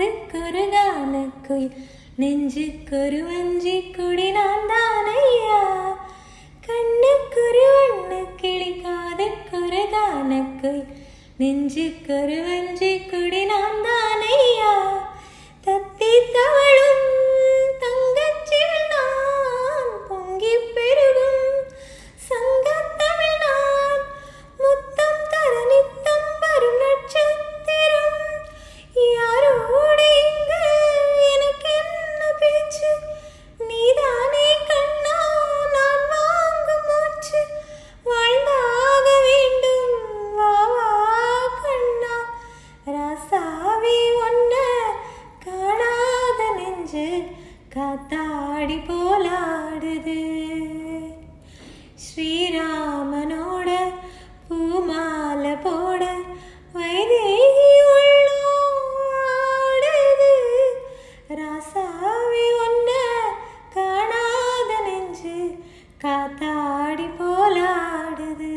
காதுக்கொரு கானக்குயில் நெஞ்சுக்கொரு வஞ்சி கொடி நான் தானையா. கண்ணுக்கொரு வண்ணக்கிளி காதுக்கொரு கானக்குயில் நெஞ்சுக்கொரு வஞ்சி கொடி நான் தானையா. தத்தி தவழும் தங்கச்சில் நான் பொங்கி பெருகும் சங்கத்தமிழ் நான் முத்தம் தர நித்தம் வரும் நட்சத்திரம். யாரோடு இங்கு எனக்கு என்ன பேச்சு, நீதானே கண்ணா நான் வாங்கும் மூச்சு. வாழ்ந்தாக வேண்டும் வா வா கண்ணா, ராசாவி ஒன்ன காணாத நெஞ்சு காத்தாடி போலாடுது. ஸ்ரீராமனோட பூமாலை போட வைதேகி உள்ளோடுது. ராசாவி ஒன்ன காணாத நெஞ்சு காத்தாடி போலாடுது.